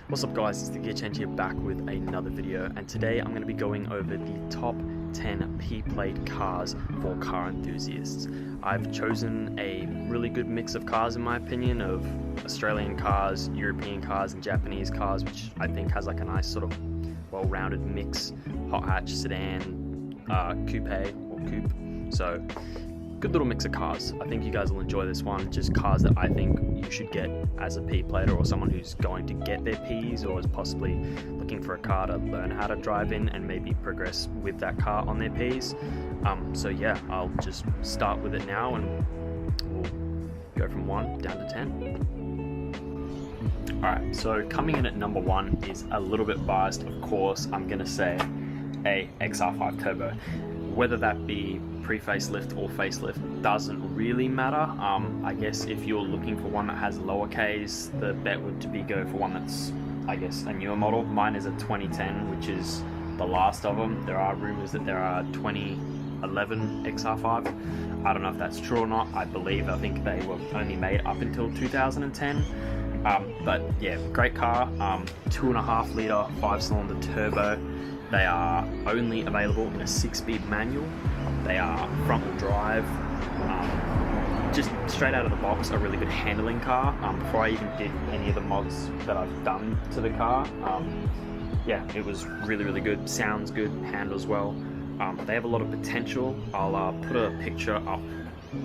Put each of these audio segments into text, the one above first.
What's up guys, it's TheGearChange here back with another video, and today I'm going to be going over the top 10 P-plate cars for car enthusiasts. I've chosen a really good mix of cars in my opinion, of Australian cars, European cars and Japanese cars, which I think has like a nice sort of well-rounded mix, hot hatch, sedan, coupe or coupe, so good little mix of cars. I think you guys will enjoy this one, just cars that I think you should get as a P-plater or someone who's going to get their Ps or is possibly looking for a car to learn how to drive in and maybe progress with that car on their Ps. So yeah, I'll just start with it now and we'll go from 1 down to 10. Alright, so coming in at number 1 is a little bit biased, of course. I'm going to say a XR5 Turbo. Whether that be pre-facelift or facelift doesn't really matter. I guess if you're looking for one that has lower Ks, the bet would be go for one that's, I guess, a newer model. Mine is a 2010, which is the last of them. There are rumors that there are 2011 XR5. I don't know if that's true or not. I think they were only made up until 2010. But yeah, great car. 2.5 litre 5-cylinder turbo. They are only available in a 6-speed manual. They are front-wheel drive. Just straight out of the box, a really good handling car. Before I even did any of the mods that I've done to the car, yeah, it was really, really good. Sounds good, handles well. They have a lot of potential. I'll put a picture up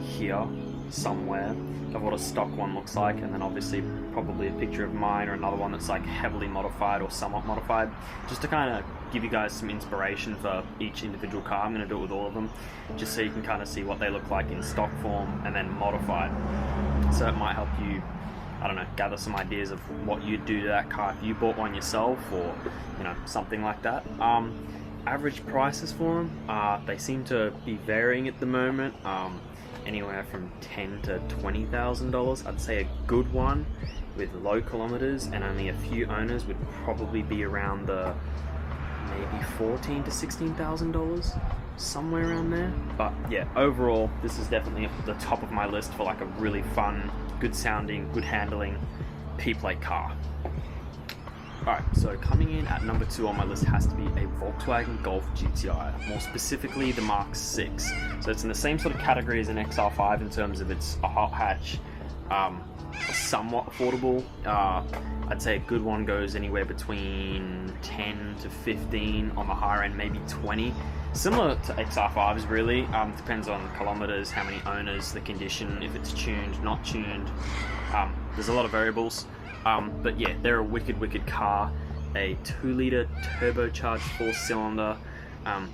here somewhere of what a stock one looks like, and then obviously probably a picture of mine or another one that's like heavily modified or somewhat modified, just to kind of give you guys some inspiration for each individual car. I'm going to do it with all of them, just so you can kind of see what they look like in stock form and then modified. So it might help you, I don't know, gather some ideas of what you'd do to that car if you bought one yourself, or you know, something like that. Average prices for them, they seem to be varying at the moment. Anywhere from $10,000 to $20,000. I'd say a good one with low kilometers and only a few owners would probably be around the maybe $14,000 to $16,000, somewhere around there. But yeah, overall, this is definitely at the top of my list for like a really fun, good sounding, good handling P-plate car. Alright, so coming in at number 2 on my list has to be a Volkswagen Golf GTI, more specifically the Mark 6. So it's in the same sort of category as an XR5 in terms of it's a hot hatch, somewhat affordable. I'd say a good one goes anywhere between 10 to 15 on the higher end, maybe 20. Similar to XR5s really, depends on kilometers, how many owners, the condition, if it's tuned, not tuned. There's a lot of variables. But yeah, they're a wicked car. A 2-litre turbocharged 4-cylinder.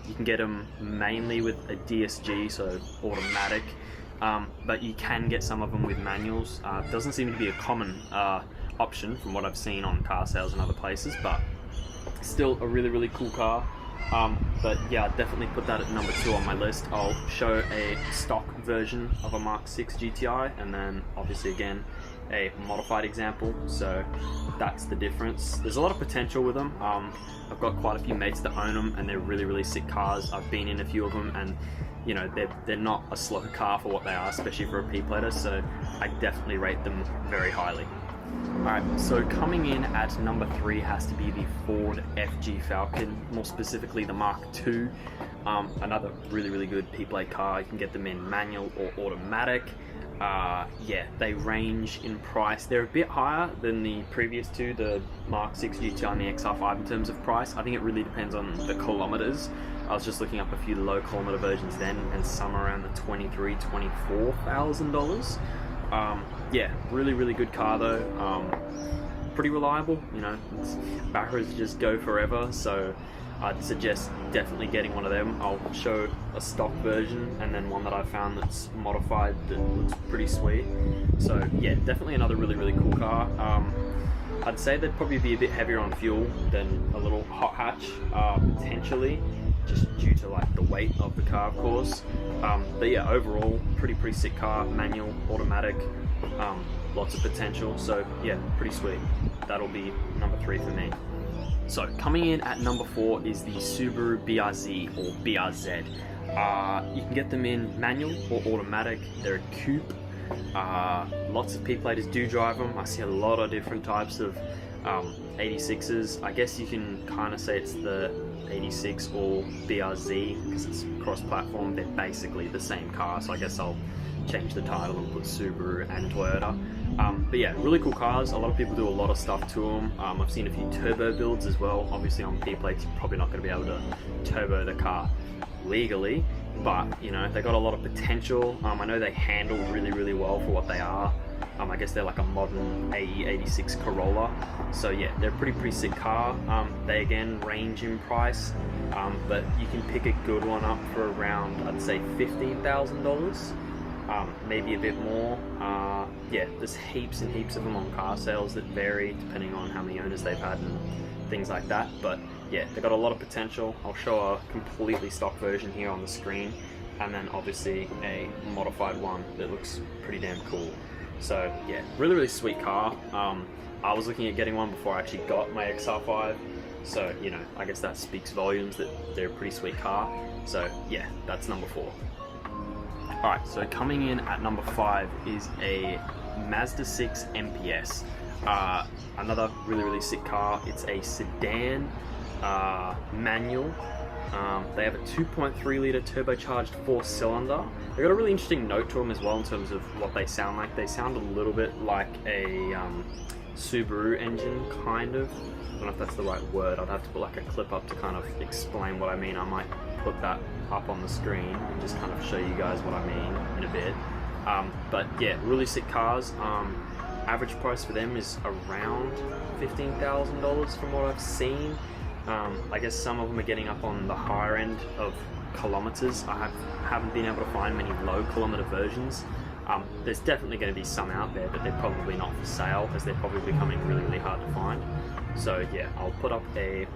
You can get them mainly with a DSG, so automatic. But you can get some of them with manuals. Doesn't seem to be a common option from what I've seen on car sales and other places, but still a really cool car. But yeah, I'd definitely put that at number 2 on my list. I'll show a stock version of a Mark 6 GTI, and then obviously again a modified example, so that's the difference. There's a lot of potential with them. I've got quite a few mates that own them and they're really sick cars. I've been in a few of them and you know, they're not a slow car for what they are, especially for a P-plater, so I definitely rate them very highly. Alright, so coming in at number 3 has to be the Ford FG Falcon, more specifically the Mark II. Another really good P-plate car. You can get them in manual or automatic. Yeah, they range in price. They're a bit higher than the previous two, the Mark 6 GTI and the XR5 in terms of price. I think it really depends on the kilometers. I was just looking up a few low kilometer versions then, and some around the $23,000, $24,000. Yeah, really good car though. Pretty reliable, you know, batteries just go forever, so I'd suggest definitely getting one of them. I'll show a stock version and then one that I found that's modified that looks pretty sweet. So yeah, definitely another really cool car. I'd say they'd probably be a bit heavier on fuel than a little hot hatch, potentially, just due to like the weight of the car, of course. But yeah, overall, pretty sick car, manual, automatic, lots of potential. So yeah, pretty sweet. That'll be number 3 for me. So coming in at number 4 is the Subaru BRZ or BRZ. You can get them in manual or automatic. They're a coupe. Lots of P-platers do drive them. I see a lot of different types of 86s. I guess you can kind of say it's the 86 or BRZ because it's cross-platform. They're basically the same car, so I guess I'll change the title and put Subaru and Toyota. But yeah, really cool cars. A lot of people do a lot of stuff to them. I've seen a few turbo builds as well. Obviously on P-plates, you're probably not going to be able to turbo the car legally, but you know, they got a lot of potential. I know they handle really well for what they are. I guess they're like a modern AE86 Corolla. So yeah, they're a pretty sick car. They again range in price, but you can pick a good one up for around, I'd say $15,000. Maybe a bit more. Yeah, there's heaps and heaps of them on car sales that vary depending on how many owners they've had and things like that. But yeah, they've got a lot of potential. I'll show a completely stock version here on the screen, and then obviously a modified one that looks pretty damn cool. So yeah, really sweet car. I was looking at getting one before I actually got my XR5, so you know, I guess that speaks volumes that they're a pretty sweet car. So yeah, that's number 4. Alright, so coming in at number 5 is a Mazda 6 MPS. Another really sick car. It's a sedan, manual. They have a 2.3 litre turbocharged 4-cylinder. They've got a really interesting note to them as well in terms of what they sound like. They sound a little bit like a Subaru engine, kind of. I don't know if that's the right word. I'd have to put like a clip up to kind of explain what I mean. I might put that up on the screen and just kind of show you guys what I mean in a bit. But yeah, really sick cars. Average price for them is around $15,000 from what I've seen. I guess some of them are getting up on the higher end of kilometers. I haven't been able to find many low kilometer versions. There's definitely going to be some out there, but they're probably not for sale as they're probably becoming really hard to find. So yeah, I'll put up a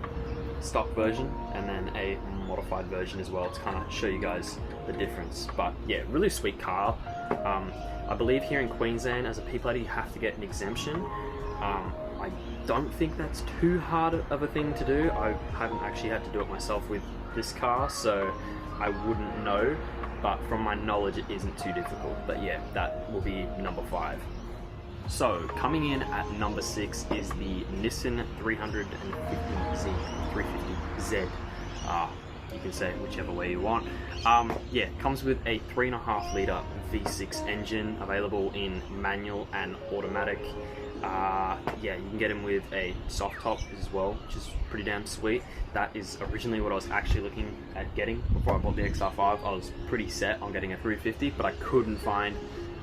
stock version and then a modified version as well to kind of show you guys the difference. But yeah, really sweet car. I believe here in Queensland as a P-plater you have to get an exemption. I don't think that's too hard of a thing to do. I haven't actually had to do it myself with this car, so I wouldn't know, but from my knowledge it isn't too difficult. But yeah, that will be number 5. So coming in at number 6 is the Nissan 350Z. You can say it whichever way you want. Yeah, comes with a 3.5 litre V6 engine, available in manual and automatic. Yeah, you can get them with a soft top as well, which is pretty damn sweet. That is originally what I was actually looking at getting before I bought the XR5. I was pretty set on getting a 350, but I couldn't find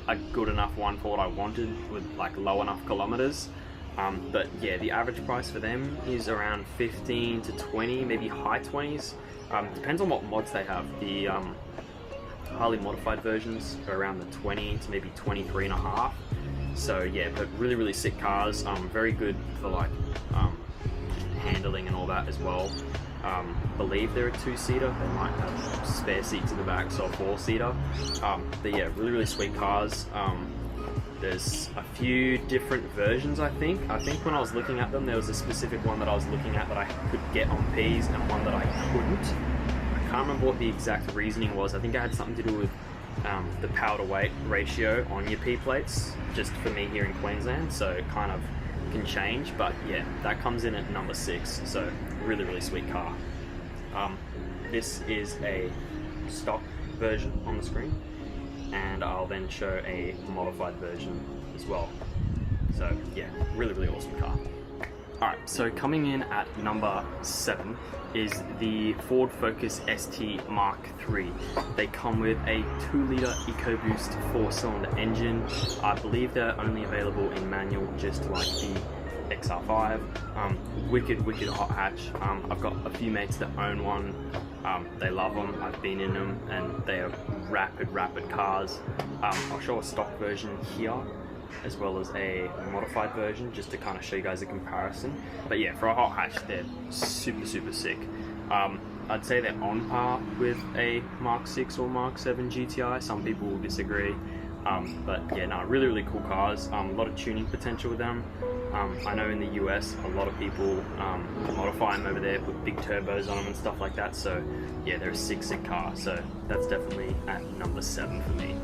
a good enough one for what I wanted with like low enough kilometers. But yeah, the average price for them is around 15 to 20, maybe high 20s. Depends on what mods they have. The highly modified versions are around the 20 to maybe 23.5. So yeah, but really sick cars. Very good for like handling and all that as well. Believe they're a 2-seater. They might have spare seats in the back, so a 4-seater. But yeah, really sweet cars. There's a few different versions, I think. I think when I was looking at them, there was a specific one that I was looking at that I could get on Ps and one that I couldn't. I can't remember what the exact reasoning was. I think it had something to do with the power to weight ratio on your P-plates, just for me here in Queensland, so it kind of can change. But yeah, that comes in at number 6, so really sweet car. This is a stock version on the screen, and I'll then show a modified version as well. So yeah, really awesome car. Alright, so coming in at number 7 is the Ford Focus ST Mark III. They come with a 2-litre EcoBoost 4-cylinder engine. I believe they're only available in manual, just like the XR5. Wicked hot hatch. I've got a few mates that own one. They love them. I've been in them, and they are rapid cars. I'll show a stock version here, as well as a modified version, just to kind of show you guys a comparison. But yeah, for a hot hatch, they're super sick. I'd say they're on par with a Mark 6 or Mark 7 GTI. Some people will disagree. But yeah, no, really cool cars. A lot of tuning potential with them. I know in the US, a lot of people modify them over there, put big turbos on them and stuff like that. So yeah, they're a sick car. So that's definitely at number 7 for me.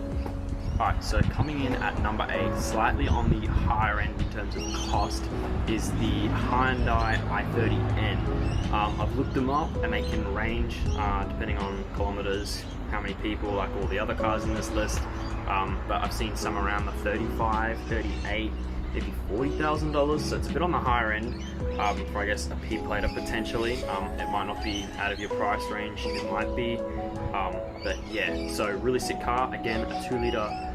Alright, so coming in at number 8, slightly on the higher end in terms of cost, is the Hyundai i30N. I've looked them up and they can range, depending on kilometers, how many people, like all the other cars in this list, but I've seen some around the 35, 38, maybe $40,000, so it's a bit on the higher end for, I guess, a P-plater potentially. It might not be out of your price range, it might be, but yeah, so really sick car. Again, a 2-litre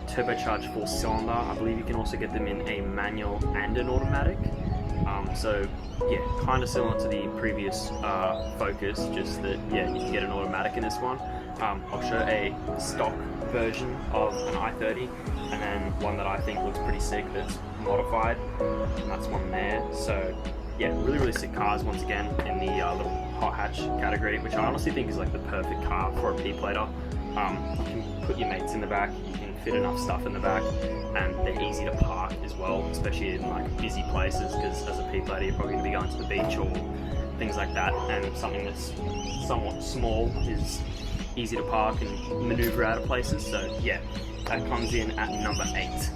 turbocharged 4-cylinder. I believe you can also get them in a manual and an automatic. So yeah, kind of similar to the previous Focus, just that yeah, you can get an automatic in this one. I'll show a stock version of an i30 and then one that I think looks pretty sick that's modified, and that's one there. So yeah, really sick cars once again in the little hot hatch category, which I honestly think is like the perfect car for a P-plater. You can put your mates in the back, you can fit enough stuff in the back, and they're easy to park as well, especially in like busy places, because as a P-plater you're probably going to be going to the beach or things like that, and something that's somewhat small is easy to park and maneuver out of places. So yeah, that comes in at number 8.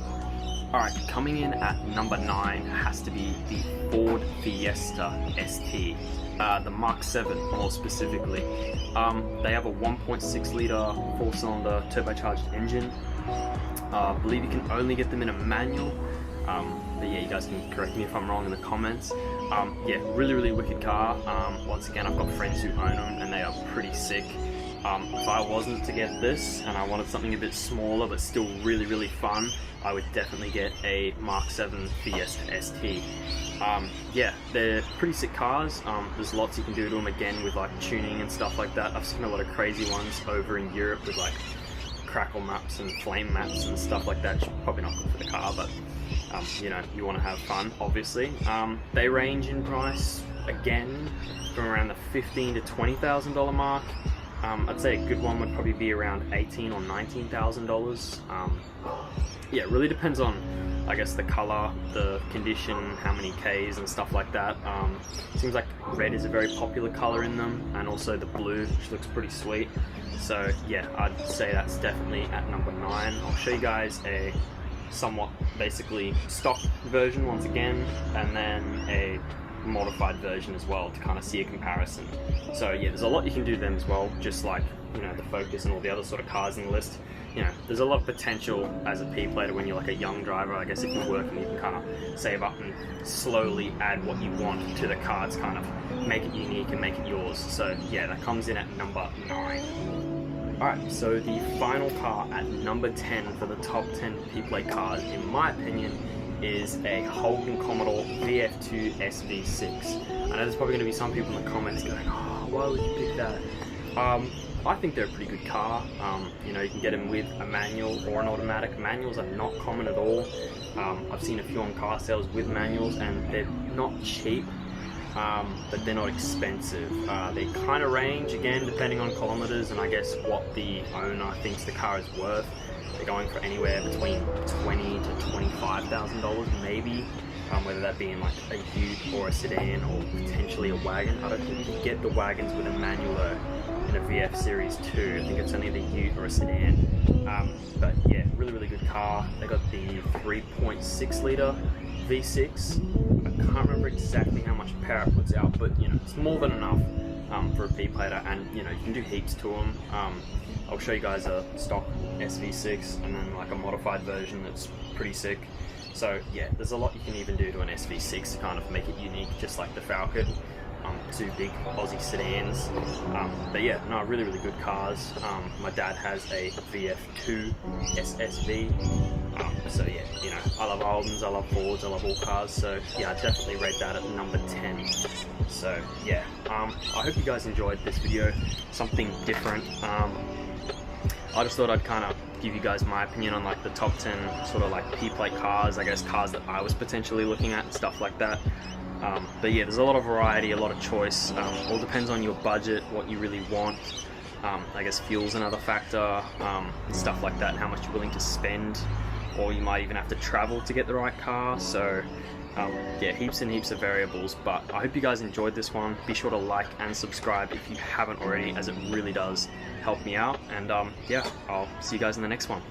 Alright, coming in at number 9 has to be the Ford Fiesta ST, the Mark 7 more specifically. They have a 1.6 litre 4-cylinder turbocharged engine. I believe you can only get them in a manual, but yeah, you guys can correct me if I'm wrong in the comments. Yeah, really wicked car. Once again, I've got friends who own them and they are pretty sick. If I wasn't to get this and I wanted something a bit smaller but still really fun, I would definitely get a Mark 7 Fiesta ST. Yeah, they're pretty sick cars. There's lots you can do to them, again, with like tuning and stuff like that. I've seen a lot of crazy ones over in Europe with like crackle maps and flame maps and stuff like that. Probably not good for the car, but you know, you want to have fun, obviously. They range in price, again, from around the $15,000 to $20,000 mark. I'd say a good one would probably be around $18,000 or $19,000. Yeah, it really depends on, I guess, the color, the condition, how many Ks and stuff like that. Seems like red is a very popular color in them, and also the blue, which looks pretty sweet. So yeah, I'd say that's definitely at number 9. I'll show you guys a somewhat basically stock version once again, and then a modified version as well, to kind of see a comparison. So yeah, there's a lot you can do to them as well, just like, you know, the Focus and all the other sort of cars in the list. You know, there's a lot of potential as a P-plater when you're like a young driver. I guess if you're working, you can kind of save up and slowly add what you want to the car to kind of make it unique and make it yours. So yeah, that comes in at number 9. Alright, so the final car at number 10 for the top 10 P-plate cars, in my opinion, is a Holden Commodore VF2 SV6. I know there's probably going to be some people in the comments going, oh, why would you pick that? I think they're a pretty good car. You know, you can get them with a manual or an automatic. Manuals are not common at all. I've seen a few on car sales with manuals, and they're not cheap, but they're not expensive. They kind of range, again, depending on kilometers and I guess what the owner thinks the car is worth. They're going for anywhere between $20,000 to $25,000 maybe, whether that be in like a ute or a sedan or potentially a wagon. I don't think you can get the wagons with a manual though in a VF Series 2. I think it's only the ute or a sedan. But yeah, really good car. They got the 3.6 litre V6. I can't remember exactly how much power it puts out, but you know, it's more than enough for a P-plater, and you know, you can do heaps to them. I'll show you guys a stock SV6 and then like a modified version that's pretty sick. So yeah, there's a lot you can even do to an SV6 to kind of make it unique, just like the Falcon. Two big Aussie sedans. But yeah, no, really good cars. My dad has a VF2 SSV. So yeah, you know, I love Holdens, I love Fords, I love all cars. So yeah, I definitely rate that at number 10. So yeah, I hope you guys enjoyed this video, something different. I just thought I'd kind of give you guys my opinion on like the top 10 sort of like P-plate cars, I guess cars that I was potentially looking at and stuff like that. But yeah, there's a lot of variety, a lot of choice. All depends on your budget, what you really want. I guess fuel's another factor, stuff like that, how much you're willing to spend, or you might even have to travel to get the right car. So yeah, heaps and heaps of variables, but I hope you guys enjoyed this one. Be sure to like and subscribe if you haven't already, as it really does help me out. And yeah, I'll see you guys in the next one.